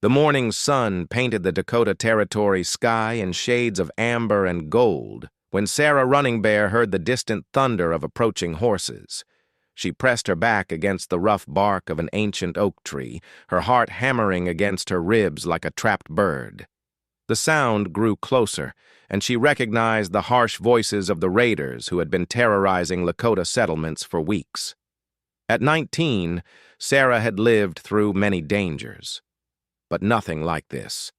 The morning sun painted the Dakota Territory sky in shades of amber and gold when Sarah Running Bear heard the distant thunder of approaching horses. She pressed her back against the rough bark of an ancient oak tree, her heart hammering against her ribs like a trapped bird. The sound grew closer, and she recognized the harsh voices of the raiders who had been terrorizing Lakota settlements for weeks. At 19, Sarah had lived through many dangers, but nothing like this.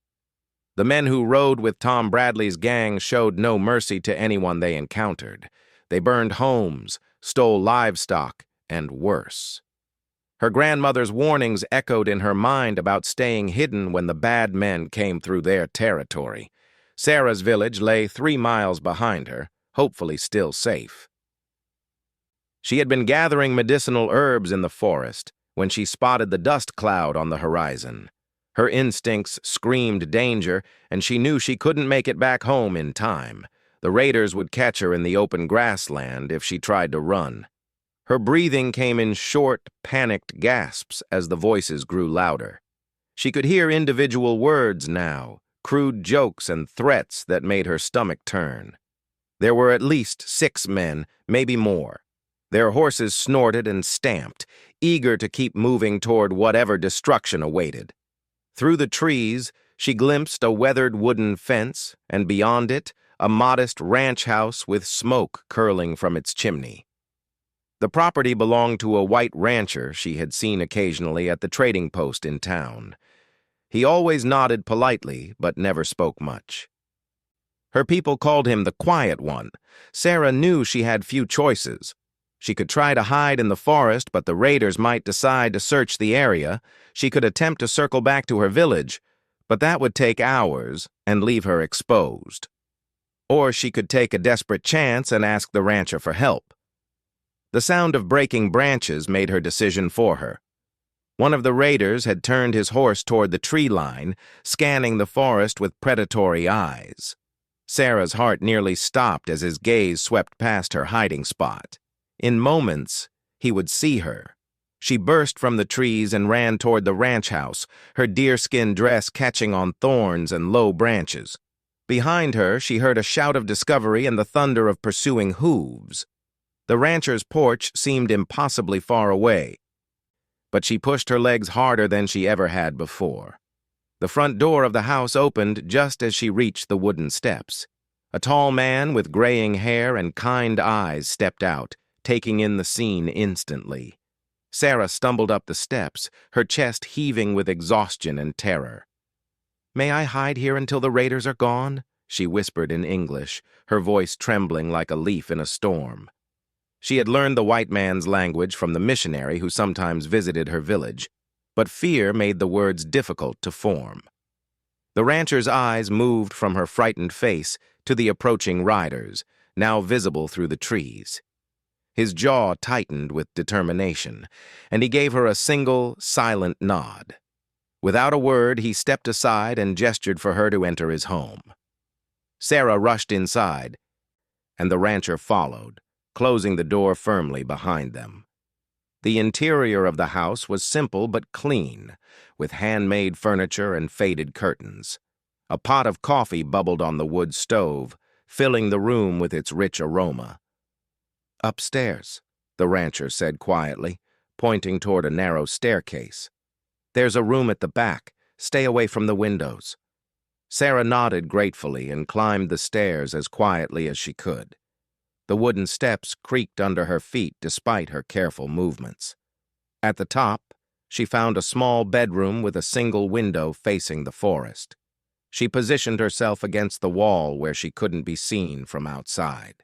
The men who rode with Tom Bradley's gang showed no mercy to anyone they encountered. They burned homes, stole livestock, and worse. Her grandmother's warnings echoed in her mind about staying hidden when the bad men came through their territory. Sarah's village lay 3 miles behind her, hopefully still safe. She had been gathering medicinal herbs in the forest when she spotted the dust cloud on the horizon. Her instincts screamed danger, and she knew she couldn't make it back home in time. The raiders would catch her in the open grassland if she tried to run. Her breathing came in short, panicked gasps as the voices grew louder. She could hear individual words now, crude jokes and threats that made her stomach turn. There were at least 6 men, maybe more. Their horses snorted and stamped, eager to keep moving toward whatever destruction awaited. Through the trees, she glimpsed a weathered wooden fence, and beyond it, a modest ranch house with smoke curling from its chimney. The property belonged to a white rancher she had seen occasionally at the trading post in town. He always nodded politely, but never spoke much. Her people called him the Quiet One. Sarah knew she had few choices. She could try to hide in the forest, but the raiders might decide to search the area. She could attempt to circle back to her village, but that would take hours and leave her exposed. Or she could take a desperate chance and ask the rancher for help. The sound of breaking branches made her decision for her. One of the raiders had turned his horse toward the tree line, scanning the forest with predatory eyes. Sarah's heart nearly stopped as his gaze swept past her hiding spot. In moments, he would see her. She burst from the trees and ran toward the ranch house, her deerskin dress catching on thorns and low branches. Behind her, she heard a shout of discovery and the thunder of pursuing hooves. The rancher's porch seemed impossibly far away, but she pushed her legs harder than she ever had before. The front door of the house opened just as she reached the wooden steps. A tall man with graying hair and kind eyes stepped out, taking in the scene instantly. Sarah stumbled up the steps, her chest heaving with exhaustion and terror. "May I hide here until the raiders are gone?" she whispered in English, her voice trembling like a leaf in a storm. She had learned the white man's language from the missionary who sometimes visited her village, but fear made the words difficult to form. The rancher's eyes moved from her frightened face to the approaching riders, now visible through the trees. His jaw tightened with determination, and he gave her a single, silent nod. Without a word, he stepped aside and gestured for her to enter his home. Sarah rushed inside, and the rancher followed, closing the door firmly behind them. The interior of the house was simple but clean, with handmade furniture and faded curtains. A pot of coffee bubbled on the wood stove, filling the room with its rich aroma. "Upstairs," the rancher said quietly, pointing toward a narrow staircase. "There's a room at the back. Stay away from the windows." Sarah nodded gratefully and climbed the stairs as quietly as she could. The wooden steps creaked under her feet despite her careful movements. At the top, she found a small bedroom with a single window facing the forest. She positioned herself against the wall where she couldn't be seen from outside.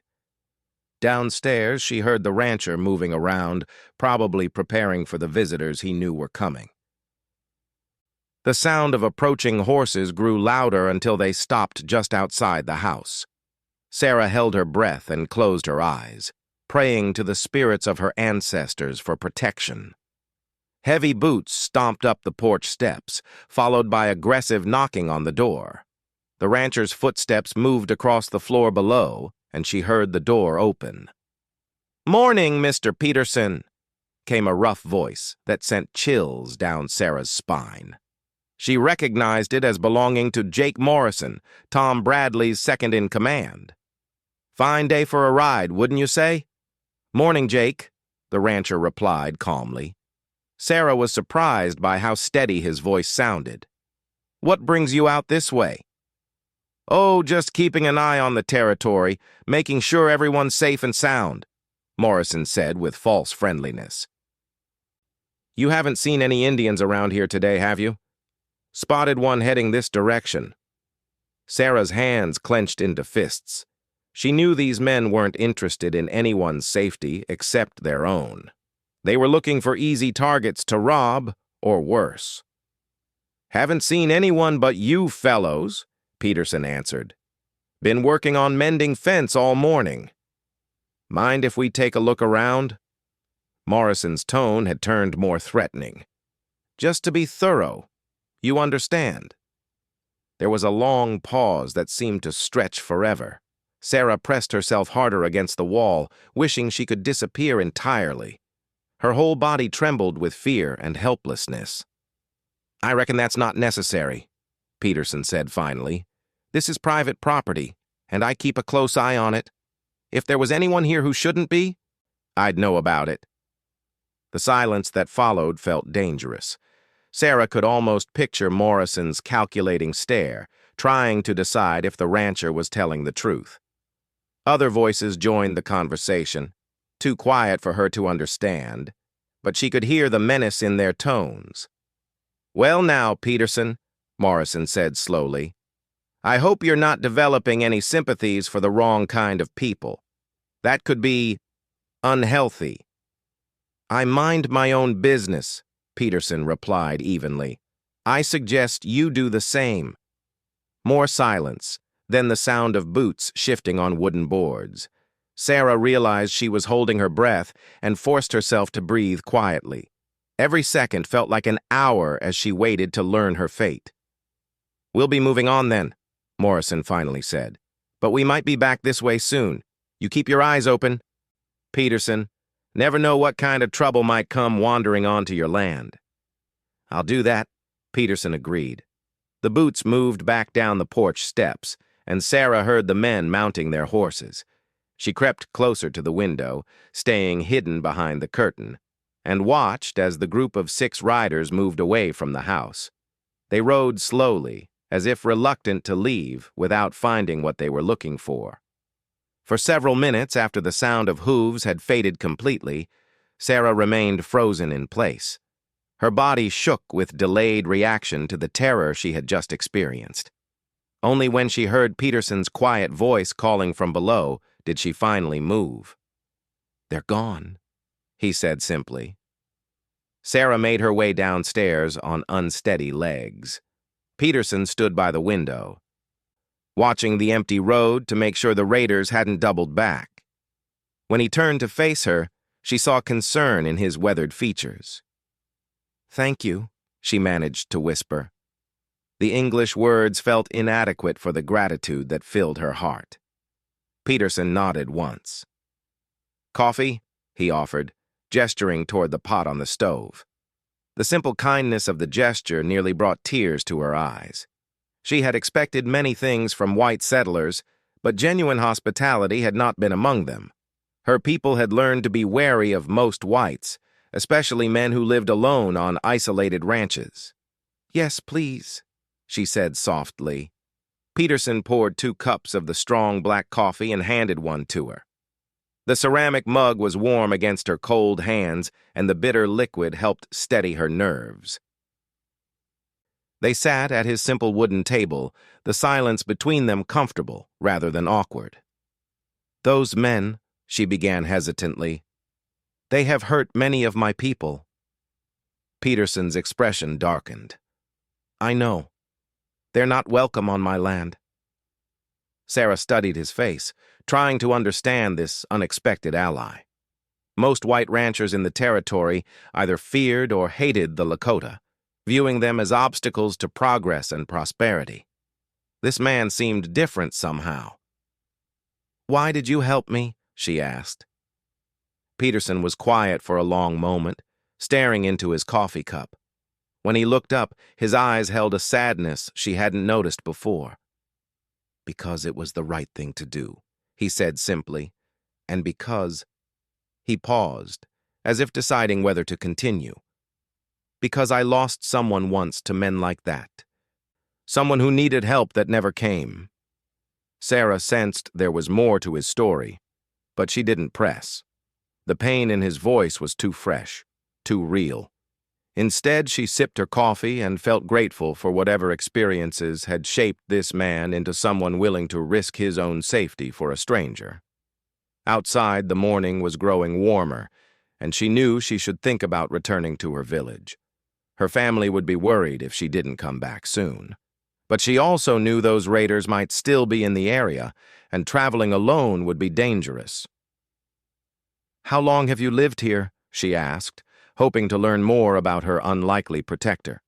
Downstairs, she heard the rancher moving around, probably preparing for the visitors he knew were coming. The sound of approaching horses grew louder until they stopped just outside the house. Sarah held her breath and closed her eyes, praying to the spirits of her ancestors for protection. Heavy boots stomped up the porch steps, followed by aggressive knocking on the door. The rancher's footsteps moved across the floor below, and she heard the door open. "Morning, Mr. Peterson," came a rough voice that sent chills down Sarah's spine. She recognized it as belonging to Jake Morrison, Tom Bradley's second-in-command. "Fine day for a ride, wouldn't you say?" "Morning, Jake," the rancher replied calmly. Sarah was surprised by how steady his voice sounded. "What brings you out this way?" "Oh, just keeping an eye on the territory, making sure everyone's safe and sound," Morrison said with false friendliness. "You haven't seen any Indians around here today, have you?" "Spotted one heading this direction." Sarah's hands clenched into fists. She knew these men weren't interested in anyone's safety except their own. They were looking for easy targets to rob, or worse. "Haven't seen anyone but you fellows," Peterson answered. "Been working on mending fence all morning. Mind if we take a look around?" Morrison's tone had turned more threatening. "Just to be thorough. You understand?" There was a long pause that seemed to stretch forever. Sarah pressed herself harder against the wall, wishing she could disappear entirely. Her whole body trembled with fear and helplessness. "I reckon that's not necessary," Peterson said finally. "This is private property, and I keep a close eye on it. If there was anyone here who shouldn't be, I'd know about it." The silence that followed felt dangerous. Sarah could almost picture Morrison's calculating stare, trying to decide if the rancher was telling the truth. Other voices joined the conversation, too quiet for her to understand, but she could hear the menace in their tones. "Well now, Peterson," Morrison said slowly, "I hope you're not developing any sympathies for the wrong kind of people. That could be unhealthy." "I mind my own business," Peterson replied evenly. "I suggest you do the same." More silence, then the sound of boots shifting on wooden boards. Sarah realized she was holding her breath and forced herself to breathe quietly. Every second felt like an hour as she waited to learn her fate. "We'll be moving on then," Morrison finally said. "But we might be back this way soon. You keep your eyes open." "Peterson, never know what kind of trouble might come wandering onto your land." "I'll do that," Peterson agreed. The boots moved back down the porch steps, and Sarah heard the men mounting their horses. She crept closer to the window, staying hidden behind the curtain, and watched as the group of 6 riders moved away from the house. They rode slowly, as if reluctant to leave without finding what they were looking for. For several minutes after the sound of hooves had faded completely, Sarah remained frozen in place. Her body shook with delayed reaction to the terror she had just experienced. Only when she heard Peterson's quiet voice calling from below did she finally move. "They're gone," he said simply. Sarah made her way downstairs on unsteady legs. Peterson stood by the window, watching the empty road to make sure the raiders hadn't doubled back. When he turned to face her, she saw concern in his weathered features. "Thank you," she managed to whisper. The English words felt inadequate for the gratitude that filled her heart. Peterson nodded once. "Coffee?" he offered, gesturing toward the pot on the stove. The simple kindness of the gesture nearly brought tears to her eyes. She had expected many things from white settlers, but genuine hospitality had not been among them. Her people had learned to be wary of most whites, especially men who lived alone on isolated ranches. "Yes, please," she said softly. Peterson poured 2 cups of the strong black coffee and handed one to her. The ceramic mug was warm against her cold hands, and the bitter liquid helped steady her nerves. They sat at his simple wooden table, the silence between them comfortable rather than awkward. "Those men," she began hesitantly, "they have hurt many of my people." Peterson's expression darkened. "I know. They're not welcome on my land." Sarah studied his face, trying to understand this unexpected ally. Most white ranchers in the territory either feared or hated the Lakota, viewing them as obstacles to progress and prosperity. This man seemed different somehow. "Why did you help me?" she asked. Peterson was quiet for a long moment, staring into his coffee cup. When he looked up, his eyes held a sadness she hadn't noticed before. "Because it was the right thing to do," he said simply, "and because—" He paused, as if deciding whether to continue. "Because I lost someone once to men like that. Someone who needed help that never came." Sarah sensed there was more to his story, but she didn't press. The pain in his voice was too fresh, too real. Instead, she sipped her coffee and felt grateful for whatever experiences had shaped this man into someone willing to risk his own safety for a stranger. Outside, the morning was growing warmer, and she knew she should think about returning to her village. Her family would be worried if she didn't come back soon. But she also knew those raiders might still be in the area, and traveling alone would be dangerous. "How long have you lived here?" she asked, hoping to learn more about her unlikely protector.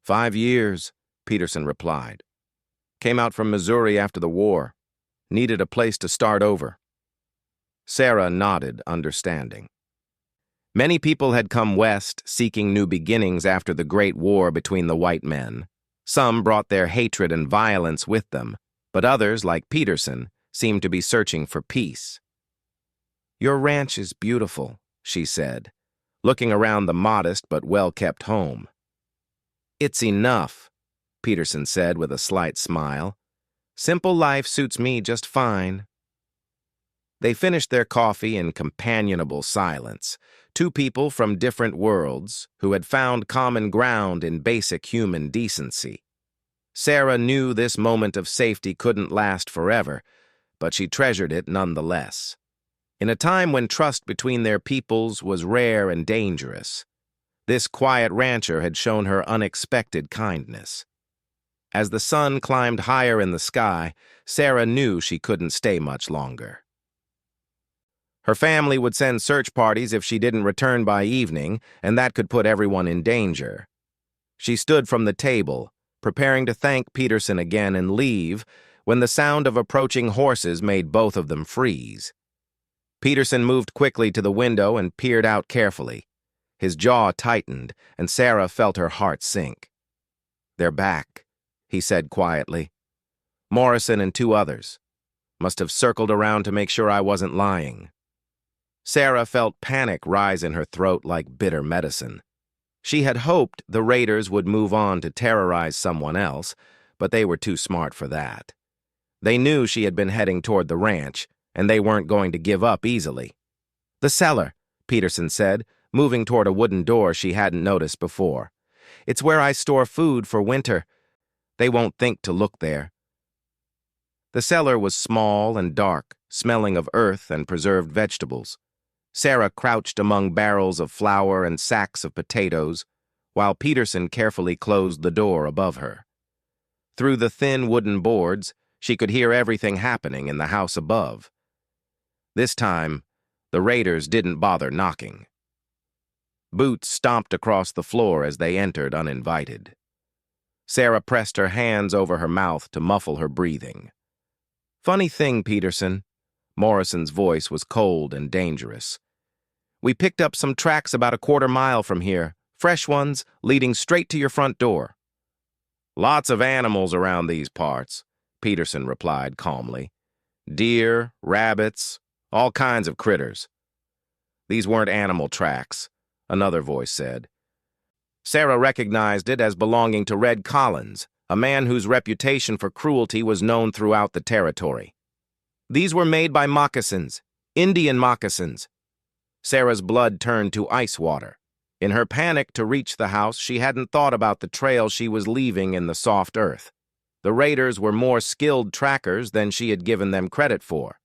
5 years, Peterson replied. "Came out from Missouri after the war. Needed a place to start over." Sarah nodded, understanding. Many people had come west seeking new beginnings after the Great War between the white men. Some brought their hatred and violence with them, but others, like Peterson, seemed to be searching for peace. "Your ranch is beautiful," she said, looking around the modest but well-kept home. "It's enough," Peterson said with a slight smile. "Simple life suits me just fine." They finished their coffee in companionable silence, two people from different worlds who had found common ground in basic human decency. Sarah knew this moment of safety couldn't last forever, but she treasured it nonetheless. In a time when trust between their peoples was rare and dangerous, this quiet rancher had shown her unexpected kindness. As the sun climbed higher in the sky, Sarah knew she couldn't stay much longer. Her family would send search parties if she didn't return by evening, and that could put everyone in danger. She stood from the table, preparing to thank Peterson again and leave, when the sound of approaching horses made both of them freeze. Peterson moved quickly to the window and peered out carefully. His jaw tightened, and Sarah felt her heart sink. "They're back," he said quietly. "Morrison and 2 others. Must have circled around to make sure I wasn't lying." Sarah felt panic rise in her throat like bitter medicine. She had hoped the raiders would move on to terrorize someone else, but they were too smart for that. They knew she had been heading toward the ranch, and they weren't going to give up easily. "The cellar," Peterson said, moving toward a wooden door she hadn't noticed before. "It's where I store food for winter. They won't think to look there." The cellar was small and dark, smelling of earth and preserved vegetables. Sarah crouched among barrels of flour and sacks of potatoes, while Peterson carefully closed the door above her. Through the thin wooden boards, she could hear everything happening in the house above. This time, the raiders didn't bother knocking. Boots stomped across the floor as they entered uninvited. Sarah pressed her hands over her mouth to muffle her breathing. "Funny thing, Peterson." Morrison's voice was cold and dangerous. "We picked up some tracks about a 1/4 mile from here, fresh ones, leading straight to your front door." "Lots of animals around these parts," Peterson replied calmly. "Deer, rabbits, all kinds of critters." "These weren't animal tracks," another voice said. Sarah recognized it as belonging to Red Collins, a man whose reputation for cruelty was known throughout the territory. "These were made by moccasins, Indian moccasins." Sarah's blood turned to ice water. In her panic to reach the house, she hadn't thought about the trail she was leaving in the soft earth. The raiders were more skilled trackers than she had given them credit for.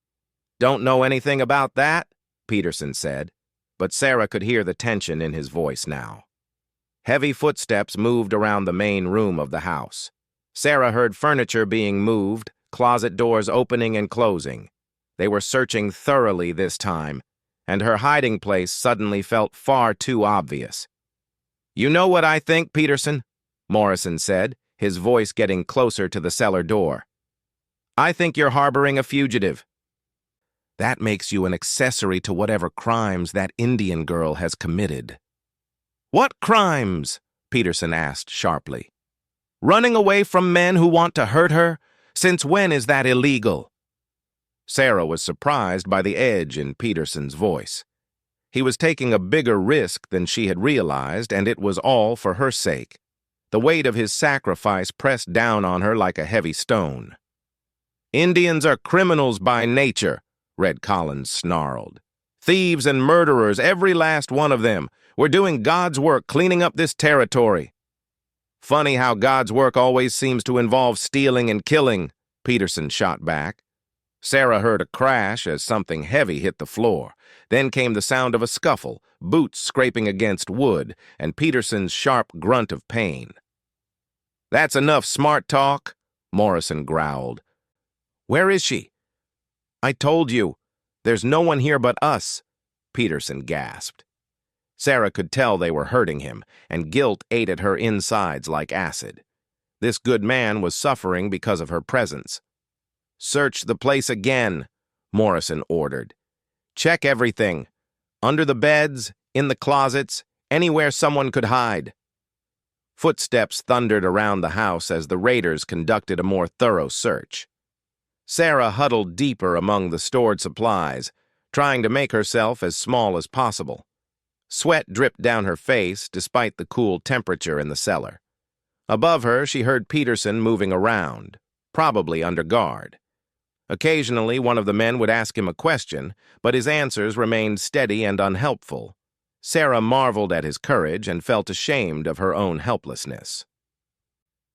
"Don't know anything about that," Peterson said, but Sarah could hear the tension in his voice now. Heavy footsteps moved around the main room of the house. Sarah heard furniture being moved, closet doors opening and closing. They were searching thoroughly this time, and her hiding place suddenly felt far too obvious. "You know what I think, Peterson?" Morrison said, his voice getting closer to the cellar door. "I think you're harboring a fugitive. That makes you an accessory to whatever crimes that Indian girl has committed." "What crimes?" Peterson asked sharply. Running away from men who want to hurt her? Since when is that illegal? Sarah was surprised by the edge in Peterson's voice. He was taking a bigger risk than she had realized, and it was all for her sake. The weight of his sacrifice pressed down on her like a heavy stone. Indians are criminals by nature, Red Collins snarled. Thieves and murderers, every last one of them. We're doing God's work cleaning up this territory. Funny how God's work always seems to involve stealing and killing, Peterson shot back. Sarah heard a crash as something heavy hit the floor. Then came the sound of a scuffle, boots scraping against wood, and Peterson's sharp grunt of pain. That's enough smart talk, Morrison growled. Where is she? I told you. There's no one here but us, Peterson gasped. Sarah could tell they were hurting him, and guilt ate at her insides like acid. This good man was suffering because of her presence. Search the place again, Morrison ordered. Check everything. Under the beds, in the closets, anywhere someone could hide. Footsteps thundered around the house as the raiders conducted a more thorough search. Sarah huddled deeper among the stored supplies, trying to make herself as small as possible. Sweat dripped down her face despite the cool temperature in the cellar. Above her, she heard Peterson moving around, probably under guard. Occasionally, one of the men would ask him a question, but his answers remained steady and unhelpful. Sarah marveled at his courage and felt ashamed of her own helplessness.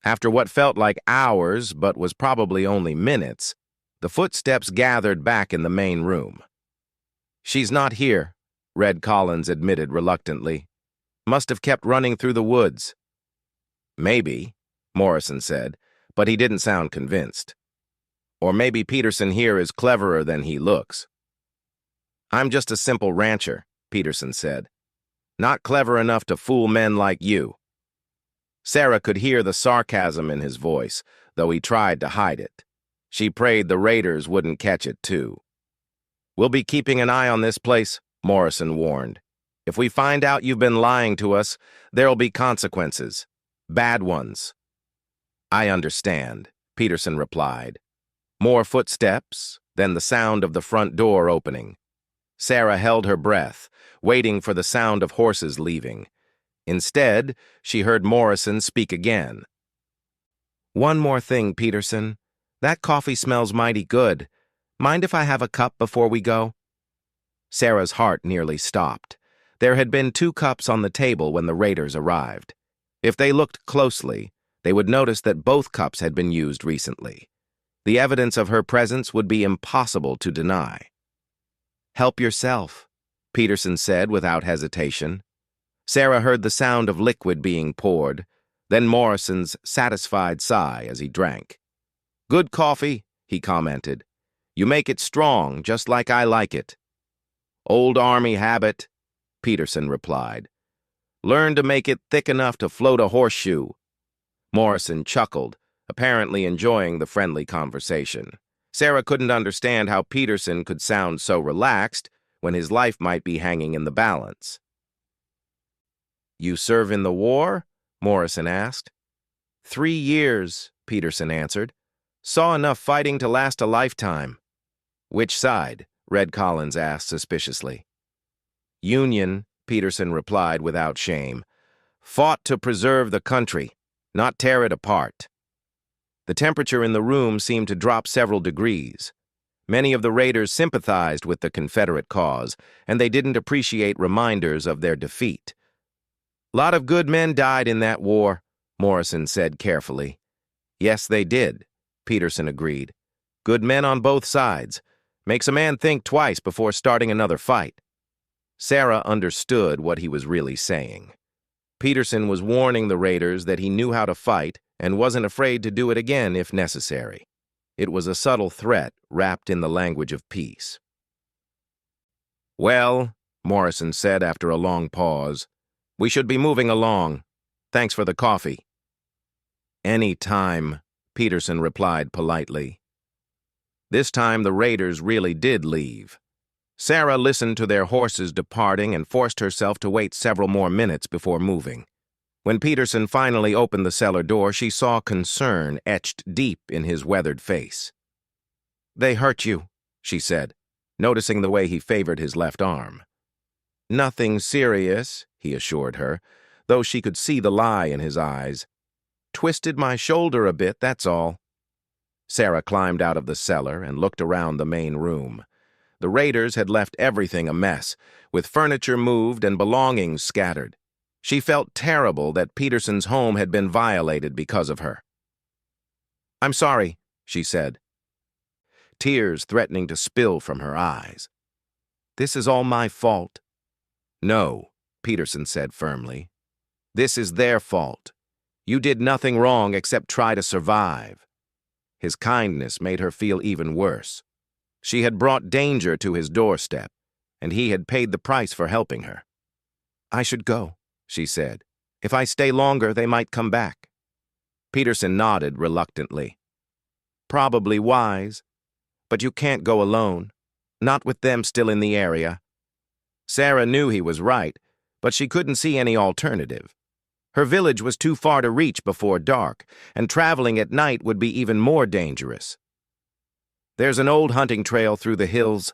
After what felt like hours, but was probably only minutes, the footsteps gathered back in the main room. She's not here, Red Collins admitted reluctantly. Must have kept running through the woods. Maybe, Morrison said, but he didn't sound convinced. Or maybe Peterson here is cleverer than he looks. I'm just a simple rancher, Peterson said. Not clever enough to fool men like you. Sarah could hear the sarcasm in his voice, though he tried to hide it. She prayed the raiders wouldn't catch it, too. We'll be keeping an eye on this place, Morrison warned. If we find out you've been lying to us, there'll be consequences. Bad ones. I understand, Peterson replied. More footsteps, then the sound of the front door opening. Sarah held her breath, waiting for the sound of horses leaving. Instead, she heard Morrison speak again. One more thing, Peterson. That coffee smells mighty good. Mind if I have a cup before we go? Sarah's heart nearly stopped. There had been 2 cups on the table when the raiders arrived. If they looked closely, they would notice that both cups had been used recently. The evidence of her presence would be impossible to deny. Help yourself, Peterson said without hesitation. Sarah heard the sound of liquid being poured, then Morrison's satisfied sigh as he drank. Good coffee, he commented. You make it strong, just like I like it. Old army habit, Peterson replied. Learn to make it thick enough to float a horseshoe. Morrison chuckled, apparently enjoying the friendly conversation. Sarah couldn't understand how Peterson could sound so relaxed when his life might be hanging in the balance. You serve in the war? Morrison asked. 3 years, Peterson answered. Saw enough fighting to last a lifetime. Which side? Red Collins asked suspiciously. Union, Peterson replied without shame. Fought to preserve the country, not tear it apart. The temperature in the room seemed to drop several degrees. Many of the raiders sympathized with the Confederate cause, and they didn't appreciate reminders of their defeat. Lot of good men died in that war, Morrison said carefully. Yes, they did, Peterson agreed. Good men on both sides. Makes a man think twice before starting another fight. Sarah understood what he was really saying. Peterson was warning the raiders that he knew how to fight and wasn't afraid to do it again if necessary. It was a subtle threat wrapped in the language of peace. Well, Morrison said after a long pause, we should be moving along. Thanks for the coffee. Any time, Peterson replied politely. This time the raiders really did leave. Sarah listened to their horses departing and forced herself to wait several more minutes before moving. When Peterson finally opened the cellar door, she saw concern etched deep in his weathered face. "They hurt you," she said, noticing the way he favored his left arm. "Nothing serious," he assured her, though she could see the lie in his eyes. "Twisted my shoulder a bit, that's all." Sarah climbed out of the cellar and looked around the main room. The raiders had left everything a mess, with furniture moved and belongings scattered. She felt terrible that Peterson's home had been violated because of her. "I'm sorry," she said, tears threatening to spill from her eyes. "This is all my fault." "No," Peterson said firmly. "This is their fault. You did nothing wrong except try to survive." His kindness made her feel even worse. She had brought danger to his doorstep, and he had paid the price for helping her. "I should go," she said. "If I stay longer, they might come back." Peterson nodded reluctantly. "Probably wise, but you can't go alone, not with them still in the area." Sarah knew he was right, but she couldn't see any alternative. Her village was too far to reach before dark, and traveling at night would be even more dangerous. "There's an old hunting trail through the hills,"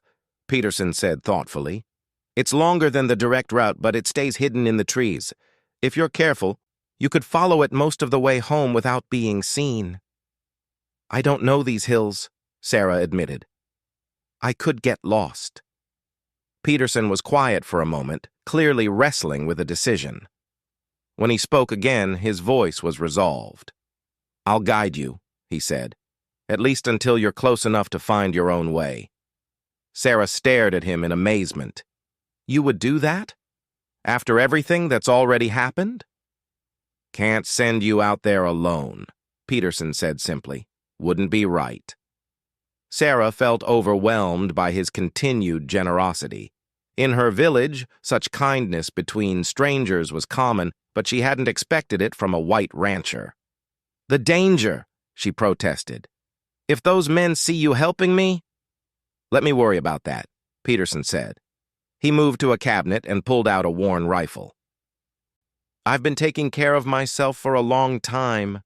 Peterson said thoughtfully. "It's longer than the direct route, but it stays hidden in the trees. If you're careful, you could follow it most of the way home without being seen." "I don't know these hills," Sarah admitted. "I could get lost." Peterson was quiet for a moment, clearly wrestling with a decision. When he spoke again, his voice was resolved. "I'll guide you," he said, "at least until you're close enough to find your own way." Sarah stared at him in amazement. "You would do that? After everything that's already happened?" "Can't send you out there alone," Peterson said simply. "Wouldn't be right." Sarah felt overwhelmed by his continued generosity. In her village, such kindness between strangers was common, but she hadn't expected it from a white rancher. "The danger," she protested. "If those men see you helping me—" "Let me worry about that," Peterson said. He moved to a cabinet and pulled out a worn rifle. "I've been taking care of myself for a long time."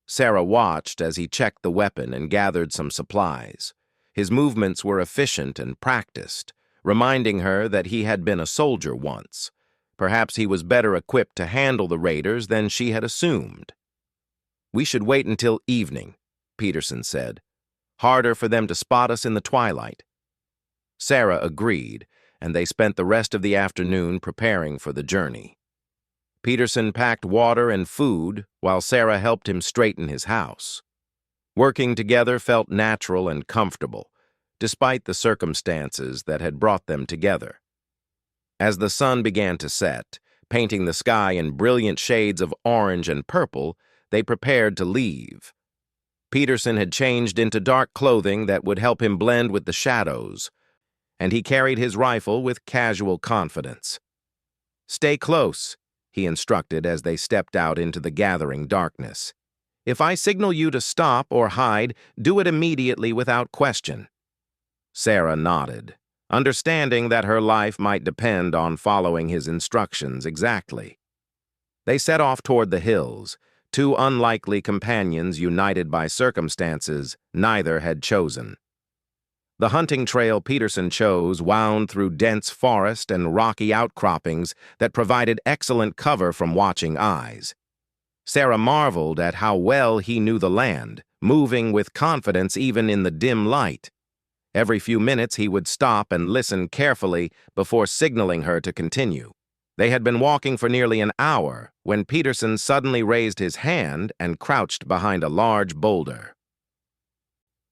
Sarah watched as he checked the weapon and gathered some supplies. His movements were efficient and practiced, reminding her that he had been a soldier once. Perhaps he was better equipped to handle the raiders than she had assumed. "We should wait until evening," Peterson said. "Harder for them to spot us in the twilight." Sarah agreed, and they spent the rest of the afternoon preparing for the journey. Peterson packed water and food while Sarah helped him straighten his house. Working together felt natural and comfortable, despite the circumstances that had brought them together. As the sun began to set, painting the sky in brilliant shades of orange and purple, they prepared to leave. Peterson had changed into dark clothing that would help him blend with the shadows, and he carried his rifle with casual confidence. "Stay close," he instructed as they stepped out into the gathering darkness. "If I signal you to stop or hide, do it immediately without question." Sarah nodded, understanding that her life might depend on following his instructions exactly. They set off toward the hills, two unlikely companions united by circumstances neither had chosen. The hunting trail Peterson chose wound through dense forest and rocky outcroppings that provided excellent cover from watching eyes. Sarah marveled at how well he knew the land, moving with confidence even in the dim light. Every few minutes he would stop and listen carefully before signaling her to continue. They had been walking for nearly an hour when Peterson suddenly raised his hand and crouched behind a large boulder.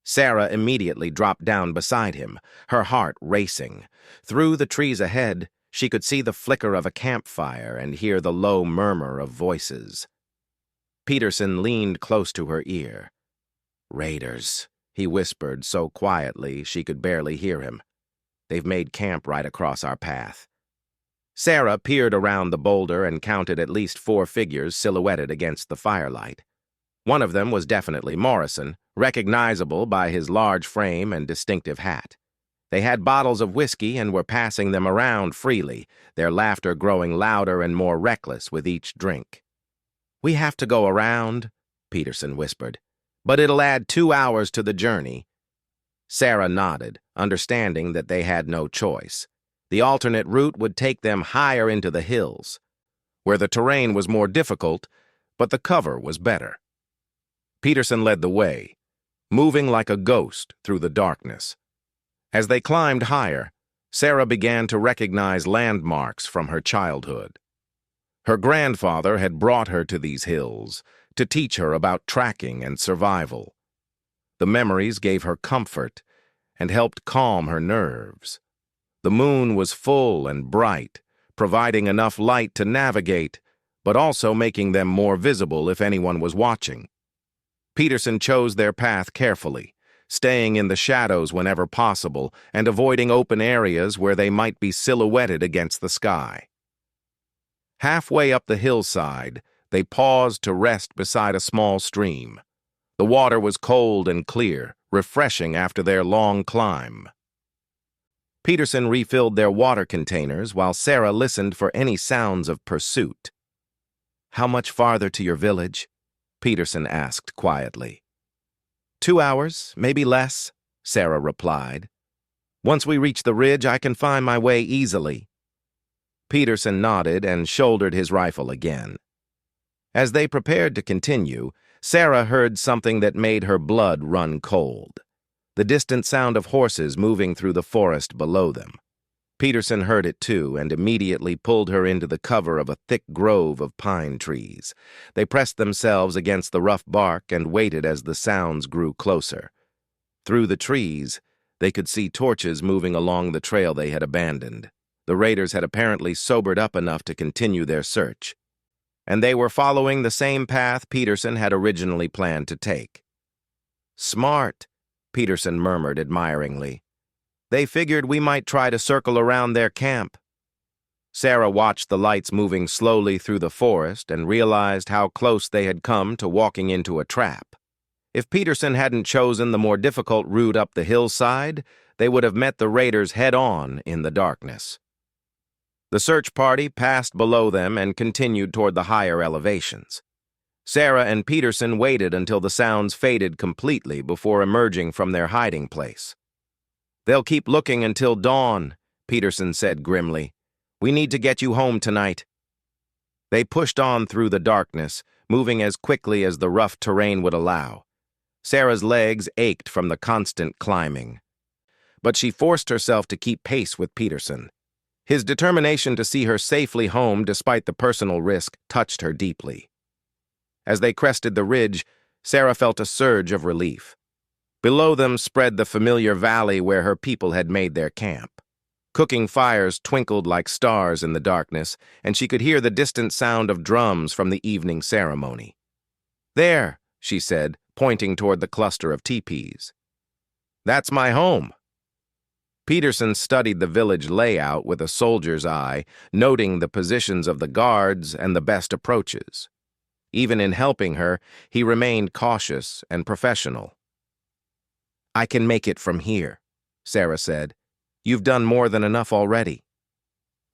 Sarah immediately dropped down beside him, her heart racing. Through the trees ahead, she could see the flicker of a campfire and hear the low murmur of voices. Peterson leaned close to her ear. "Raiders," he whispered so quietly she could barely hear him. "They've made camp right across our path." Sarah peered around the boulder and counted at least 4 figures silhouetted against the firelight. One of them was definitely Morrison, recognizable by his large frame and distinctive hat. They had bottles of whiskey and were passing them around freely, their laughter growing louder and more reckless with each drink. "We have to go around," Peterson whispered. "But it'll add 2 hours to the journey." Sarah nodded, understanding that they had no choice. The alternate route would take them higher into the hills, where the terrain was more difficult, but the cover was better. Peterson led the way, moving like a ghost through the darkness. As they climbed higher, Sarah began to recognize landmarks from her childhood. Her grandfather had brought her to these hills to teach her about tracking and survival. The memories gave her comfort and helped calm her nerves. The moon was full and bright, providing enough light to navigate, but also making them more visible if anyone was watching. Peterson chose their path carefully, staying in the shadows whenever possible and avoiding open areas where they might be silhouetted against the sky. Halfway up the hillside, they paused to rest beside a small stream. The water was cold and clear, refreshing after their long climb. Peterson refilled their water containers while Sarah listened for any sounds of pursuit. "How much farther to your village?" Peterson asked quietly. 2 hours, maybe less," Sarah replied. "Once we reach the ridge, I can find my way easily." Peterson nodded and shouldered his rifle again. As they prepared to continue, Sarah heard something that made her blood run cold. The distant sound of horses moving through the forest below them. Peterson heard it too and immediately pulled her into the cover of a thick grove of pine trees. They pressed themselves against the rough bark and waited as the sounds grew closer. Through the trees, they could see torches moving along the trail they had abandoned. The raiders had apparently sobered up enough to continue their search, and they were following the same path Peterson had originally planned to take. "Smart," Peterson murmured admiringly. "They figured we might try to circle around their camp." Sarah watched the lights moving slowly through the forest and realized how close they had come to walking into a trap. If Peterson hadn't chosen the more difficult route up the hillside, they would have met the raiders head-on in the darkness. The search party passed below them and continued toward the higher elevations. Sarah and Peterson waited until the sounds faded completely before emerging from their hiding place. "They'll keep looking until dawn," Peterson said grimly. "We need to get you home tonight." They pushed on through the darkness, moving as quickly as the rough terrain would allow. Sarah's legs ached from the constant climbing, but she forced herself to keep pace with Peterson. His determination to see her safely home despite the personal risk touched her deeply. As they crested the ridge, Sarah felt a surge of relief. Below them spread the familiar valley where her people had made their camp. Cooking fires twinkled like stars in the darkness, and she could hear the distant sound of drums from the evening ceremony. "There," she said, pointing toward the cluster of teepees. "That's my home." Peterson studied the village layout with a soldier's eye, noting the positions of the guards and the best approaches. Even in helping her, he remained cautious and professional. "I can make it from here," Sarah said. "You've done more than enough already."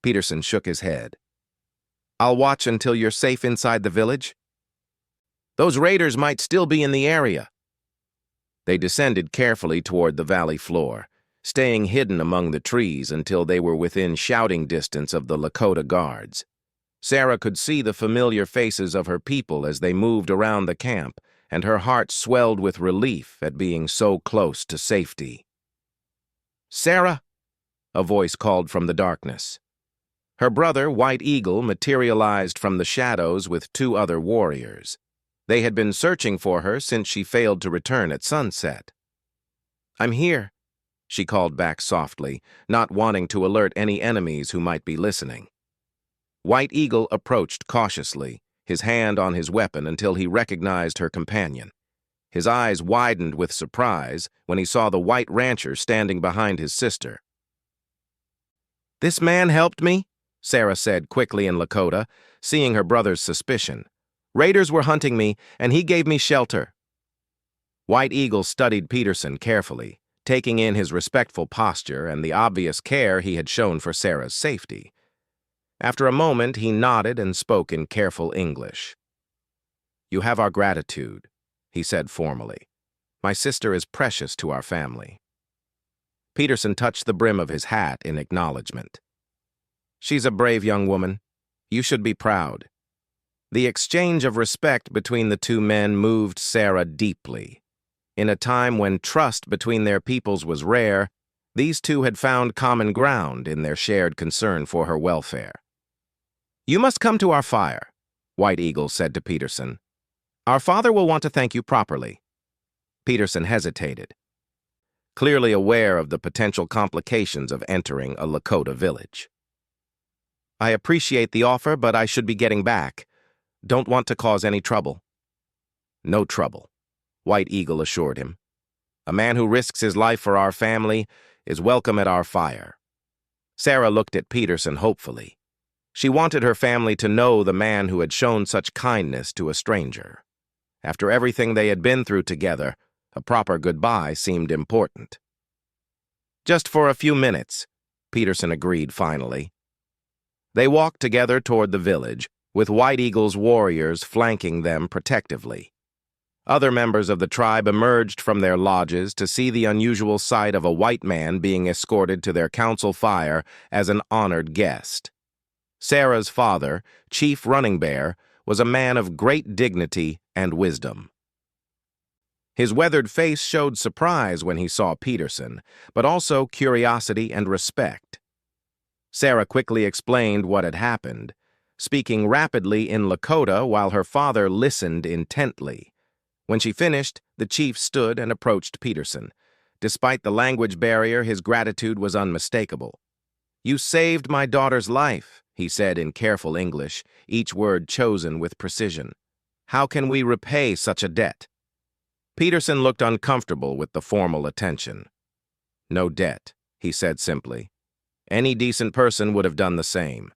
Peterson shook his head. "I'll watch until you're safe inside the village." "Those raiders might still be in the area." They descended carefully toward the valley floor, staying hidden among the trees until they were within shouting distance of the Lakota guards. Sarah could see the familiar faces of her people as they moved around the camp, and her heart swelled with relief at being so close to safety. "Sarah," a voice called from the darkness. Her brother, White Eagle, materialized from the shadows with 2 other warriors. They had been searching for her since she failed to return at sunset. "I'm here," she called back softly, not wanting to alert any enemies who might be listening. White Eagle approached cautiously, his hand on his weapon until he recognized her companion. His eyes widened with surprise when he saw the white rancher standing behind his sister. "This man helped me," Sarah said quickly in Lakota, seeing her brother's suspicion. "Raiders were hunting me, and he gave me shelter." White Eagle studied Peterson carefully, taking in his respectful posture and the obvious care he had shown for Sarah's safety. After a moment, he nodded and spoke in careful English. You have our gratitude, he said formally. My sister is precious to our family. Peterson touched the brim of his hat in acknowledgement. She's a brave young woman. You should be proud. The exchange of respect between the two men moved Sarah deeply. In a time when trust between their peoples was rare, these two had found common ground in their shared concern for her welfare. You must come to our fire, White Eagle said to Peterson. Our father will want to thank you properly. Peterson hesitated, clearly aware of the potential complications of entering a Lakota village. I appreciate the offer, but I should be getting back. Don't want to cause any trouble. No trouble, White Eagle assured him. A man who risks his life for our family is welcome at our fire. Sarah looked at Peterson hopefully. She wanted her family to know the man who had shown such kindness to a stranger. After everything they had been through together, a proper goodbye seemed important. Just for a few minutes, Peterson agreed finally. They walked together toward the village, with White Eagle's warriors flanking them protectively. Other members of the tribe emerged from their lodges to see the unusual sight of a white man being escorted to their council fire as an honored guest. Sarah's father, Chief Running Bear, was a man of great dignity and wisdom. His weathered face showed surprise when he saw Peterson, but also curiosity and respect. Sarah quickly explained what had happened, speaking rapidly in Lakota while her father listened intently. When she finished, the chief stood and approached Peterson. Despite the language barrier, his gratitude was unmistakable. You saved my daughter's life, he said in careful English, each word chosen with precision. How can we repay such a debt? Peterson looked uncomfortable with the formal attention. No debt, he said simply. Any decent person would have done the same.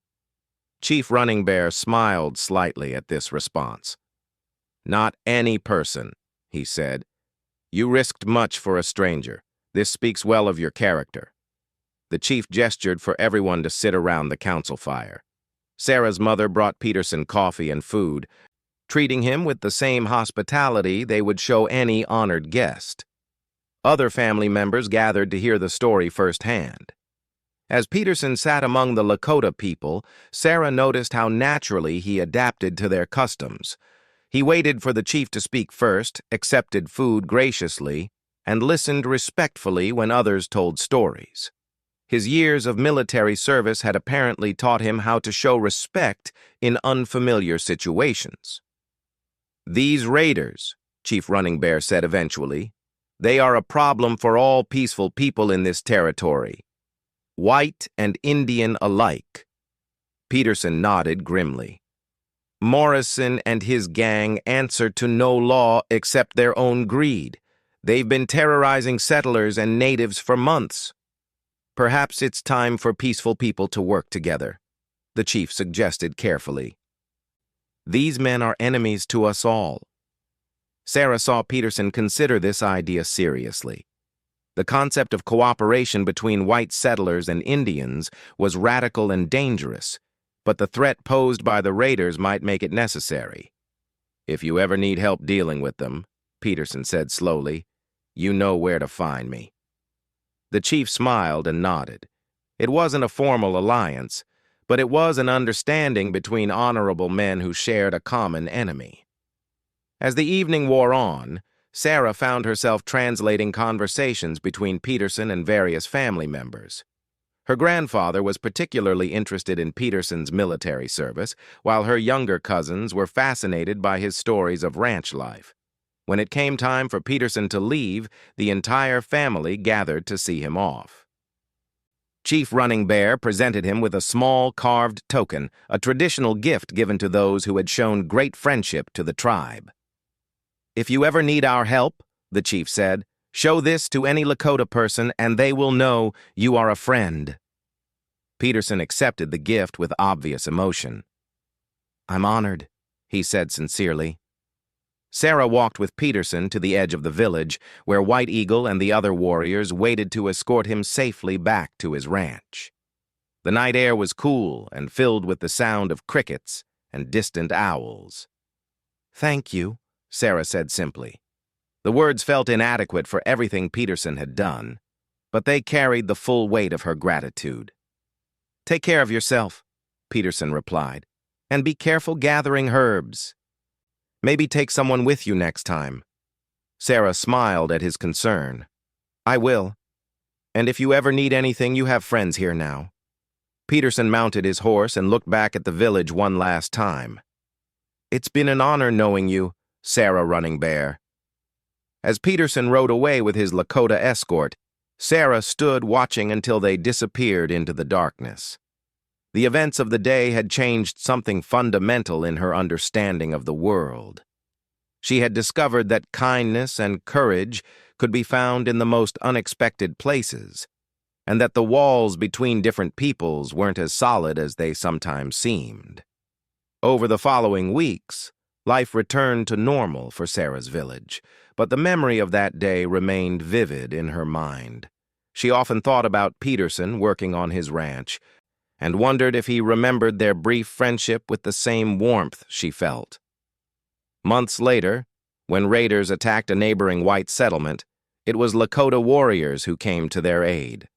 Chief Running Bear smiled slightly at this response. Not any person, he said. You risked much for a stranger. This speaks well of your character. The chief gestured for everyone to sit around the council fire. Sarah's mother brought Peterson coffee and food, treating him with the same hospitality they would show any honored guest. Other family members gathered to hear the story firsthand. As Peterson sat among the Lakota people, Sarah noticed how naturally he adapted to their customs. He waited for the chief to speak first, accepted food graciously, and listened respectfully when others told stories. His years of military service had apparently taught him how to show respect in unfamiliar situations. These raiders, Chief Running Bear said eventually, they are a problem for all peaceful people in this territory, white and Indian alike. Peterson nodded grimly. Morrison and his gang answer to no law except their own greed. They've been terrorizing settlers and natives for months. Perhaps it's time for peaceful people to work together, the chief suggested carefully. These men are enemies to us all. Sarah saw Peterson consider this idea seriously. The concept of cooperation between white settlers and Indians was radical and dangerous, but the threat posed by the raiders might make it necessary. If you ever need help dealing with them, Peterson said slowly, you know where to find me. The chief smiled and nodded. It wasn't a formal alliance, but it was an understanding between honorable men who shared a common enemy. As the evening wore on, Sarah found herself translating conversations between Peterson and various family members. Her grandfather was particularly interested in Peterson's military service, while her younger cousins were fascinated by his stories of ranch life. When it came time for Peterson to leave, the entire family gathered to see him off. Chief Running Bear presented him with a small carved token, a traditional gift given to those who had shown great friendship to the tribe. If you ever need our help, the chief said, show this to any Lakota person and they will know you are a friend. Peterson accepted the gift with obvious emotion. I'm honored, he said sincerely. Sarah walked with Peterson to the edge of the village, where White Eagle and the other warriors waited to escort him safely back to his ranch. The night air was cool and filled with the sound of crickets and distant owls. "Thank you," Sarah said simply. The words felt inadequate for everything Peterson had done, but they carried the full weight of her gratitude. "Take care of yourself," Peterson replied, "and be careful gathering herbs. Maybe take someone with you next time." Sarah smiled at his concern. "I will. And if you ever need anything, you have friends here now." Peterson mounted his horse and looked back at the village one last time. "It's been an honor knowing you, Sarah Running Bear." As Peterson rode away with his Lakota escort, Sarah stood watching until they disappeared into the darkness. The events of the day had changed something fundamental in her understanding of the world. She had discovered that kindness and courage could be found in the most unexpected places, and that the walls between different peoples weren't as solid as they sometimes seemed. Over the following weeks, life returned to normal for Sarah's village, but the memory of that day remained vivid in her mind. She often thought about Peterson working on his ranch, and wondered if he remembered their brief friendship with the same warmth she felt. Months later, when raiders attacked a neighboring white settlement, it was Lakota warriors who came to their aid.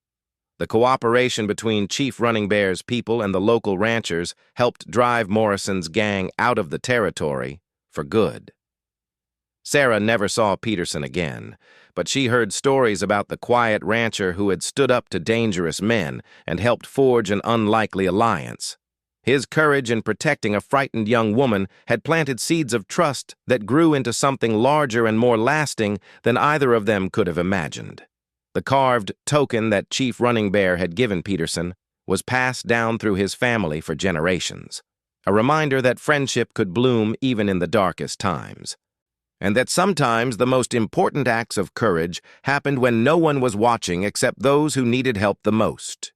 The cooperation between Chief Running Bear's people and the local ranchers helped drive Morrison's gang out of the territory for good. Sarah never saw Peterson again, but she heard stories about the quiet rancher who had stood up to dangerous men and helped forge an unlikely alliance. His courage in protecting a frightened young woman had planted seeds of trust that grew into something larger and more lasting than either of them could have imagined. The carved token that Chief Running Bear had given Peterson was passed down through his family for generations, a reminder that friendship could bloom even in the darkest times, and that sometimes the most important acts of courage happened when no one was watching except those who needed help the most.